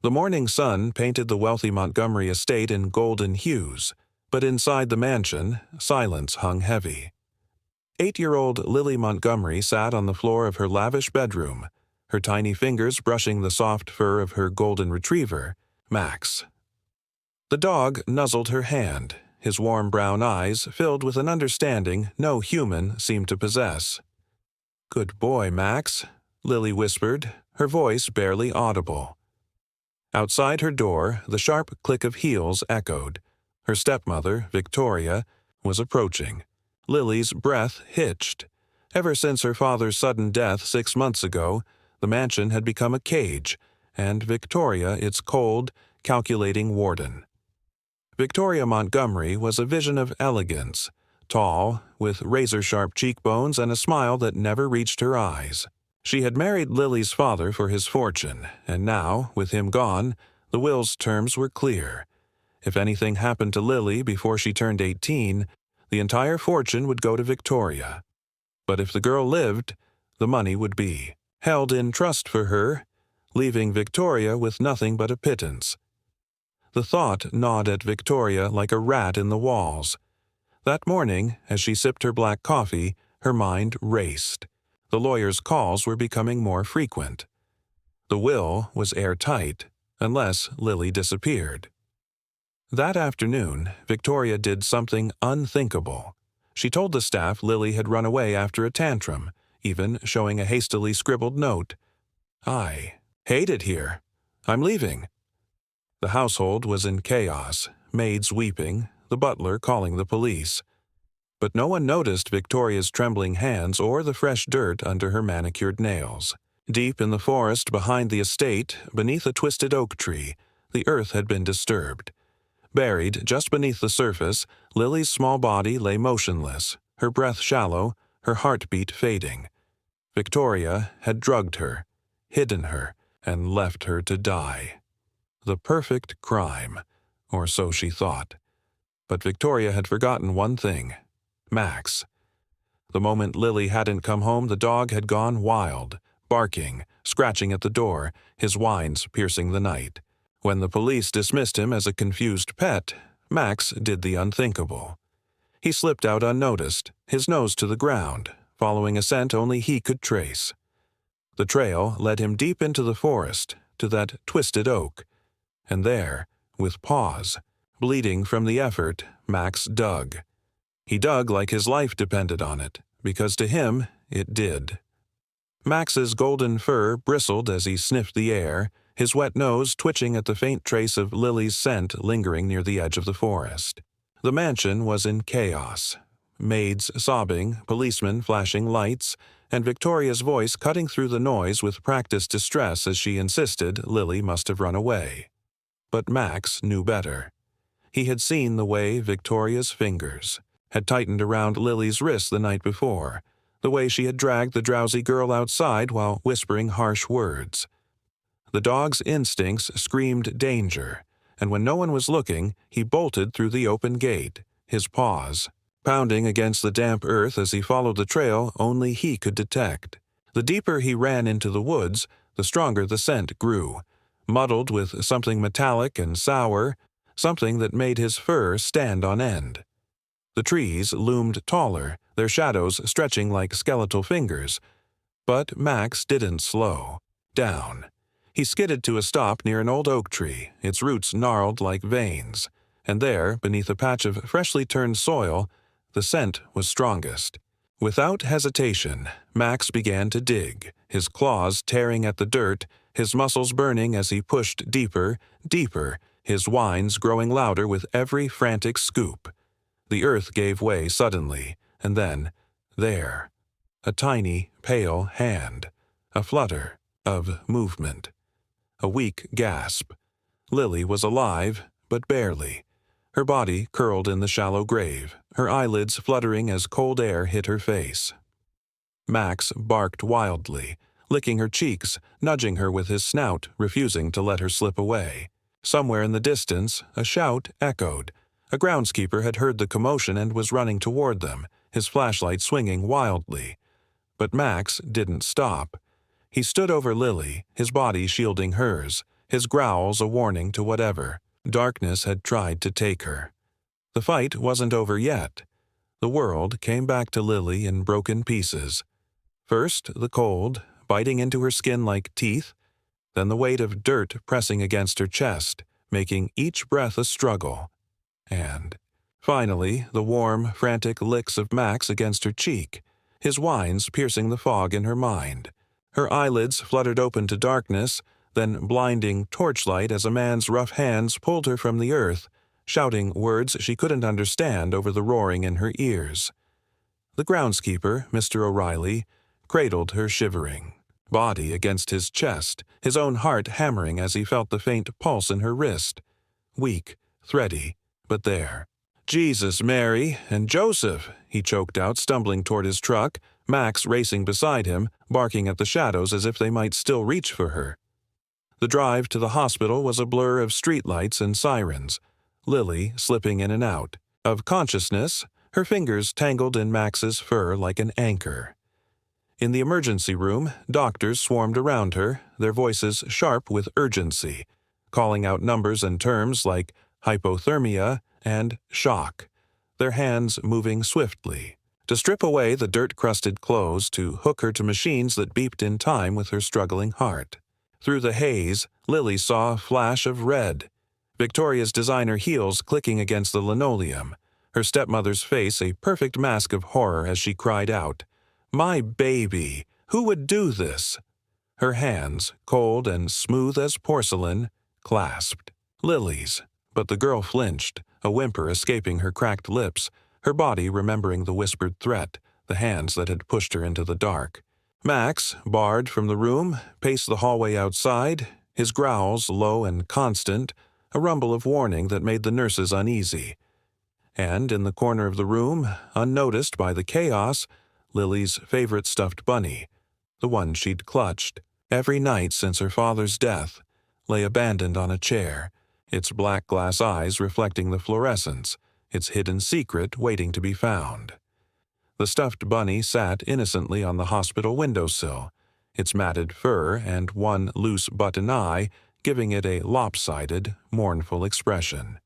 The morning sun painted the wealthy Montgomery estate in golden hues, but inside the mansion, silence hung heavy. 8-year-old Lily Montgomery sat on the floor of her lavish bedroom, her tiny fingers brushing the soft fur of her golden retriever, Max. The dog nuzzled her hand, his warm brown eyes filled with an understanding no human seemed to possess. "Good boy, Max," Lily whispered, her voice barely audible. Outside her door, the sharp click of heels echoed. Her stepmother, Victoria, was approaching. Lily's breath hitched. Ever since her father's sudden death 6 months ago, the mansion had become a cage, and Victoria its cold, calculating warden. Victoria Montgomery was a vision of elegance, tall, with razor-sharp cheekbones and a smile that never reached her eyes. She had married Lily's father for his fortune, and now, with him gone, the will's terms were clear. If anything happened to Lily before she turned 18, the entire fortune would go to Victoria. But if the girl lived, the money would be held in trust for her, leaving Victoria with nothing but a pittance. The thought gnawed at Victoria like a rat in the walls. That morning, as she sipped her black coffee, her mind raced. The lawyer's calls were becoming more frequent. The will was airtight, unless Lily disappeared. That afternoon, Victoria did something unthinkable. She told the staff Lily had run away after a tantrum, even showing a hastily scribbled note. "I hate it here. I'm leaving." The household was in chaos, maids weeping, the butler calling the police. But no one noticed Victoria's trembling hands or the fresh dirt under her manicured nails. Deep in the forest behind the estate, beneath a twisted oak tree, the earth had been disturbed. Buried just beneath the surface, Lily's small body lay motionless, her breath shallow, her heartbeat fading. Victoria had drugged her, hidden her, and left her to die. The perfect crime, or so she thought. But Victoria had forgotten one thing: Max. The moment Lily hadn't come home, the dog had gone wild, barking, scratching at the door, his whines piercing the night. When the police dismissed him as a confused pet, Max did the unthinkable. He slipped out unnoticed, his nose to the ground, following a scent only he could trace. The trail led him deep into the forest, to that twisted oak. And there, with paws, bleeding from the effort, Max dug. He dug like his life depended on it, because to him it did. Max's golden fur bristled as he sniffed the air, his wet nose twitching at the faint trace of Lily's scent lingering near the edge of the forest. The mansion was in chaos. Maids sobbing, policemen flashing lights, and Victoria's voice cutting through the noise with practiced distress as she insisted Lily must have run away. But Max knew better. He had seen the way Victoria's fingers had tightened around Lily's wrist the night before, the way she had dragged the drowsy girl outside while whispering harsh words. The dog's instincts screamed danger, and when no one was looking, he bolted through the open gate, his paws pounding against the damp earth as he followed the trail only he could detect. The deeper he ran into the woods, the stronger the scent grew, muddled with something metallic and sour, something that made his fur stand on end. The trees loomed taller, their shadows stretching like skeletal fingers. But Max didn't slow down. He skidded to a stop near an old oak tree, its roots gnarled like veins, and there, beneath a patch of freshly turned soil, the scent was strongest. Without hesitation, Max began to dig, his claws tearing at the dirt, his muscles burning as he pushed deeper, deeper, his whines growing louder with every frantic scoop. The earth gave way suddenly, and then, there, a tiny, pale hand, a flutter of movement. A weak gasp. Lily was alive, but barely. Her body curled in the shallow grave, her eyelids fluttering as cold air hit her face. Max barked wildly, licking her cheeks, nudging her with his snout, refusing to let her slip away. Somewhere in the distance, a shout echoed. A groundskeeper had heard the commotion and was running toward them, his flashlight swinging wildly. But Max didn't stop. He stood over Lily, his body shielding hers, his growls a warning to whatever darkness had tried to take her. The fight wasn't over yet. The world came back to Lily in broken pieces. First, the cold, biting into her skin like teeth, then the weight of dirt pressing against her chest, making each breath a struggle. And, finally, the warm, frantic licks of Max against her cheek, his whines piercing the fog in her mind. Her eyelids fluttered open to darkness, then blinding torchlight as a man's rough hands pulled her from the earth, shouting words she couldn't understand over the roaring in her ears. The groundskeeper, Mr. O'Reilly, cradled her shivering, body against his chest, his own heart hammering as he felt the faint pulse in her wrist. Weak, thready, but there. "Jesus, Mary, and Joseph," he choked out, stumbling toward his truck, Max racing beside him, barking at the shadows as if they might still reach for her. The drive to the hospital was a blur of streetlights and sirens, Lily slipping in and out. Of consciousness, her fingers tangled in Max's fur like an anchor. In the emergency room, doctors swarmed around her, their voices sharp with urgency, calling out numbers and terms like hypothermia and shock, their hands moving swiftly to strip away the dirt-crusted clothes, to hook her to machines that beeped in time with her struggling heart. Through the haze, Lily saw a flash of red, Victoria's designer heels clicking against the linoleum, her stepmother's face a perfect mask of horror as she cried out, "My baby! Who would do this?" Her hands, cold and smooth as porcelain, clasped Lily's, but the girl flinched, a whimper escaping her cracked lips, her body remembering the whispered threat, the hands that had pushed her into the dark. Max, barred from the room, paced the hallway outside, his growls low and constant, a rumble of warning that made the nurses uneasy. And in the corner of the room, unnoticed by the chaos, Lily's favorite stuffed bunny, the one she'd clutched every night since her father's death, lay abandoned on a chair, its black glass eyes reflecting the fluorescence, its hidden secret waiting to be found. The stuffed bunny sat innocently on the hospital windowsill, its matted fur and one loose button eye giving it a lopsided, mournful expression.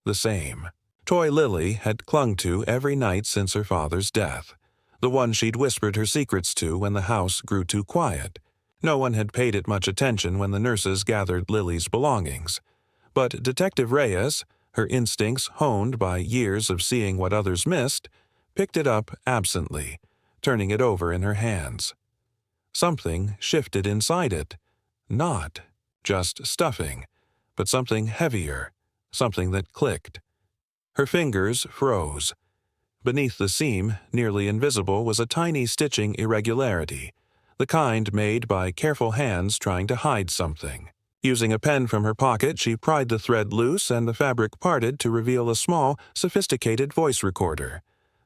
The same toy Lily had clung to every night since her father's death, the one she'd whispered her secrets to when the house grew too quiet. No one had paid it much attention when the nurses gathered Lily's belongings. But Detective Reyes, her instincts honed by years of seeing what others missed, picked it up absently, turning it over in her hands. Something shifted inside it. Not just stuffing, but something heavier, something that clicked. Her fingers froze. Beneath the seam, nearly invisible, was a tiny stitching irregularity, the kind made by careful hands trying to hide something. Using a pen from her pocket, she pried the thread loose and the fabric parted to reveal a small, sophisticated voice recorder,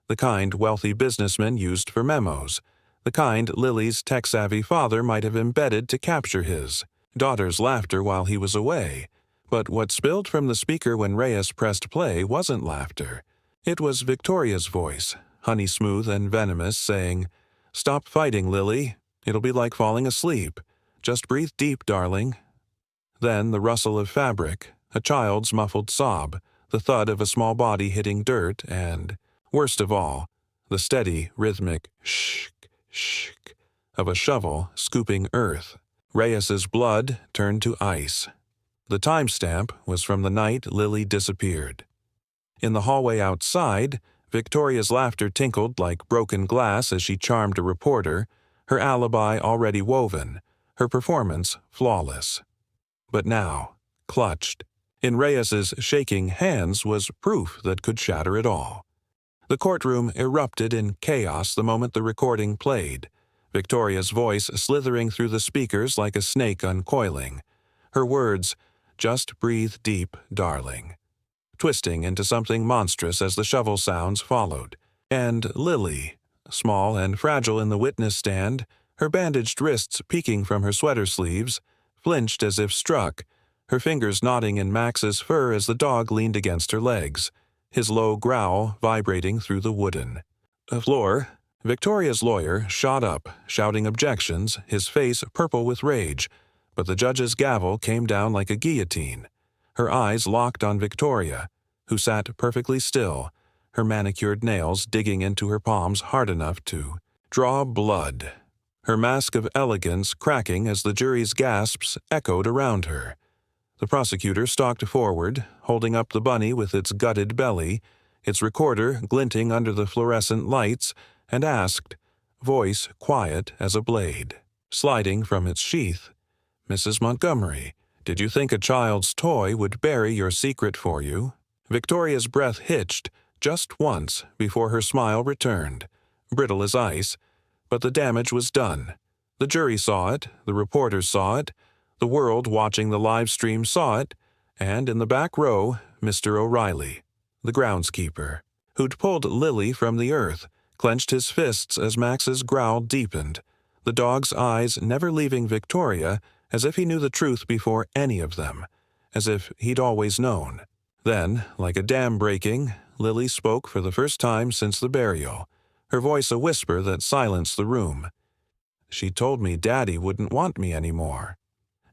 the kind wealthy businessmen used for memos, the kind Lily's tech-savvy father might have embedded to capture his daughter's laughter while he was away. But what spilled from the speaker when Reyes pressed play wasn't laughter. It was Victoria's voice, honey-smooth and venomous, saying, "Stop fighting, Lily. It'll be like falling asleep. Just breathe deep, darling." Then the rustle of fabric, a child's muffled sob, the thud of a small body hitting dirt, and, worst of all, the steady, rhythmic shk, shk of a shovel scooping earth. Reyes's blood turned to ice. The timestamp was from the night Lily disappeared. In the hallway outside, Victoria's laughter tinkled like broken glass as she charmed a reporter, her alibi already woven, her performance flawless. But now, clutched in Reyes's shaking hands was proof that could shatter it all. The courtroom erupted in chaos the moment the recording played, Victoria's voice slithering through the speakers like a snake uncoiling, her words, "Just breathe deep, darling," twisting into something monstrous as the shovel sounds followed. And Lily, small and fragile in the witness stand, her bandaged wrists peeking from her sweater sleeves, flinched as if struck, her fingers knotting in Max's fur as the dog leaned against her legs, his low growl vibrating through the wooden floor. Victoria's lawyer shot up, shouting objections, his face purple with rage, But the judge's gavel came down like a guillotine. Her eyes locked on Victoria, who sat perfectly still, her manicured nails digging into her palms hard enough to draw blood, her mask of elegance cracking as the jury's gasps echoed around her. The prosecutor stalked forward, holding up the bunny with its gutted belly, its recorder glinting under the fluorescent lights, and asked, voice quiet as a blade, sliding from its sheath, "Mrs. Montgomery, did you think a child's toy would bury your secret for you?" Victoria's breath hitched just once before her smile returned, brittle as ice, but the damage was done. The jury saw it, the reporters saw it, the world watching the live stream saw it, and in the back row, Mr. O'Reilly, the groundskeeper, who'd pulled Lily from the earth, clenched his fists as Max's growl deepened, the dog's eyes never leaving Victoria, as if he knew the truth before any of them, as if he'd always known. Then, like a dam breaking, Lily spoke for the first time since the burial, her voice a whisper that silenced the room. "She told me Daddy wouldn't want me anymore."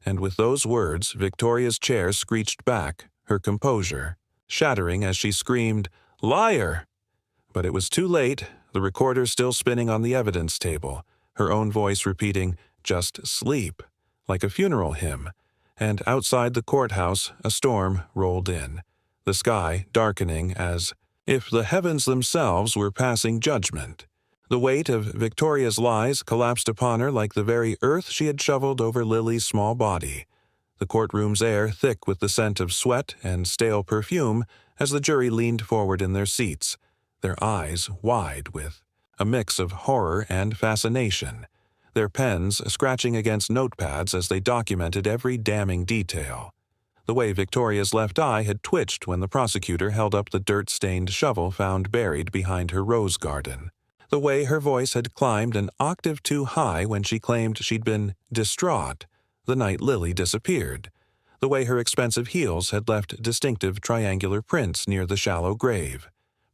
And with those words, Victoria's chair screeched back, her composure shattering as she screamed, "Liar!" But it was too late, the recorder still spinning on the evidence table, her own voice repeating, "Just sleep," like a funeral hymn, and outside the courthouse a storm rolled in, the sky darkening as if the heavens themselves were passing judgment. The weight of Victoria's lies collapsed upon her like the very earth she had shoveled over Lily's small body, the courtroom's air thick with the scent of sweat and stale perfume as the jury leaned forward in their seats, their eyes wide with a mix of horror and fascination, their pens scratching against notepads as they documented every damning detail. The way Victoria's left eye had twitched when the prosecutor held up the dirt-stained shovel found buried behind her rose garden. The way her voice had climbed an octave too high when she claimed she'd been distraught the night Lily disappeared. The way her expensive heels had left distinctive triangular prints near the shallow grave,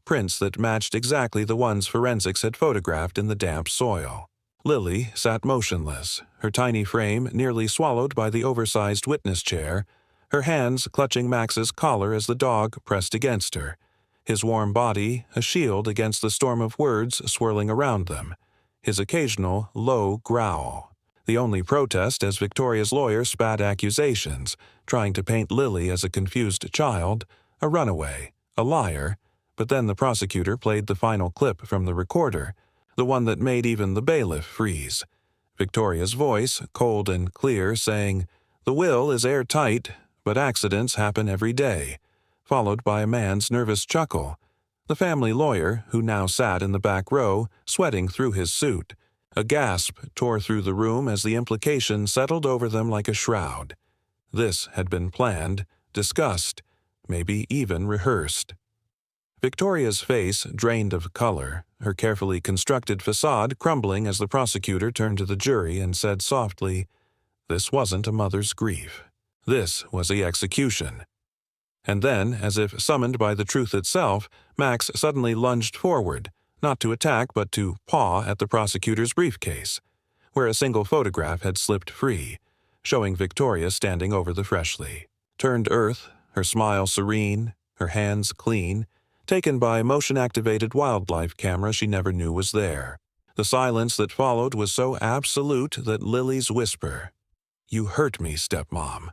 prints that matched exactly the ones forensics had photographed in the damp soil. Lily sat motionless, her tiny frame nearly swallowed by the oversized witness chair, her hands clutching Max's collar as the dog pressed against her, his warm body a shield against the storm of words swirling around them, his occasional low growl. The only protest as Victoria's lawyer spat accusations, trying to paint Lily as a confused child, a runaway, a liar, but then the prosecutor played the final clip from the recorder, the one that made even the bailiff freeze. Victoria's voice, cold and clear, saying, "The will is airtight, but accidents happen every day," followed by a man's nervous chuckle. The family lawyer, who now sat in the back row, sweating through his suit. A gasp tore through the room as the implication settled over them like a shroud. This had been planned, discussed, maybe even rehearsed. Victoria's face drained of color, her carefully constructed facade crumbling as the prosecutor turned to the jury and said softly, "This wasn't a mother's grief. This was the execution." And then, as if summoned by the truth itself, Max suddenly lunged forward, not to attack but to paw at the prosecutor's briefcase, where a single photograph had slipped free, showing Victoria standing over the freshly turned earth, her smile serene, her hands clean, taken by a motion-activated wildlife camera she never knew was there. The silence that followed was so absolute that Lily's whisper, "You hurt me, stepmom,"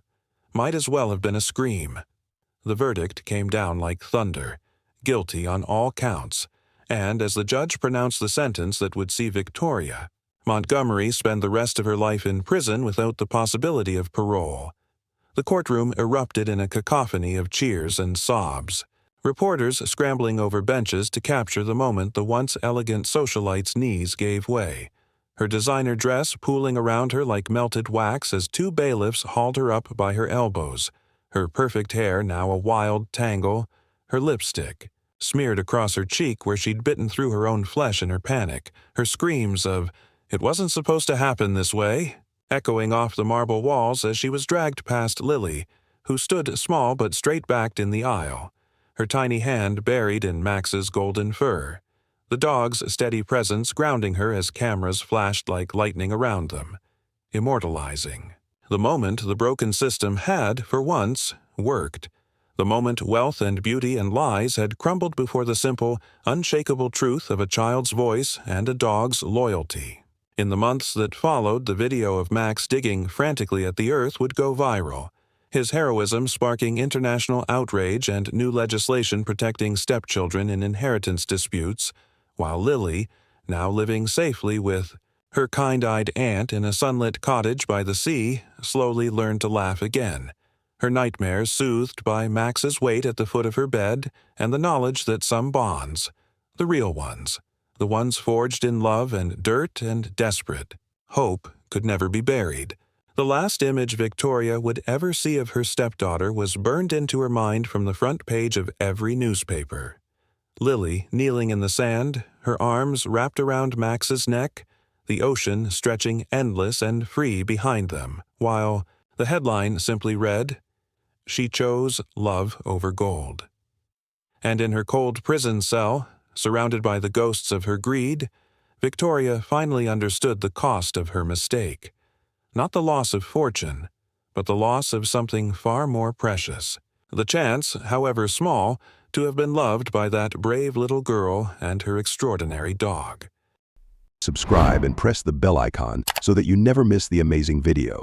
might as well have been a scream. The verdict came down like thunder, guilty on all counts, and as the judge pronounced the sentence that would see Victoria Montgomery spend the rest of her life in prison without the possibility of parole, the courtroom erupted in a cacophony of cheers and sobs, reporters scrambling over benches to capture the moment the once elegant socialite's knees gave way, her designer dress pooling around her like melted wax as two bailiffs hauled her up by her elbows, her perfect hair now a wild tangle, her lipstick smeared across her cheek where she'd bitten through her own flesh in her panic, her screams of, "It wasn't supposed to happen this way," echoing off the marble walls as she was dragged past Lily, who stood small but straight-backed in the aisle, her tiny hand buried in Max's golden fur, the dog's steady presence grounding her as cameras flashed like lightning around them, immortalizing. The moment the broken system had, for once, worked. The moment wealth and beauty and lies had crumbled before the simple, unshakable truth of a child's voice and a dog's loyalty. In the months that followed, the video of Max digging frantically at the earth would go viral, his heroism sparking international outrage and new legislation protecting stepchildren in inheritance disputes, while Lily, now living safely with her kind-eyed aunt in a sunlit cottage by the sea, slowly learned to laugh again, her nightmares soothed by Max's weight at the foot of her bed and the knowledge that some bonds, the real ones, the ones forged in love and dirt and desperate, hope could never be buried. The last image Victoria would ever see of her stepdaughter was burned into her mind from the front page of every newspaper. Lily kneeling in the sand, her arms wrapped around Max's neck, the ocean stretching endless and free behind them, while the headline simply read, "She chose love over gold." And in her cold prison cell, surrounded by the ghosts of her greed, Victoria finally understood the cost of her mistake. Not the loss of fortune, but the loss of something far more precious. The chance, however small, to have been loved by that brave little girl and her extraordinary dog. Subscribe and press the bell icon so that you never miss the amazing video.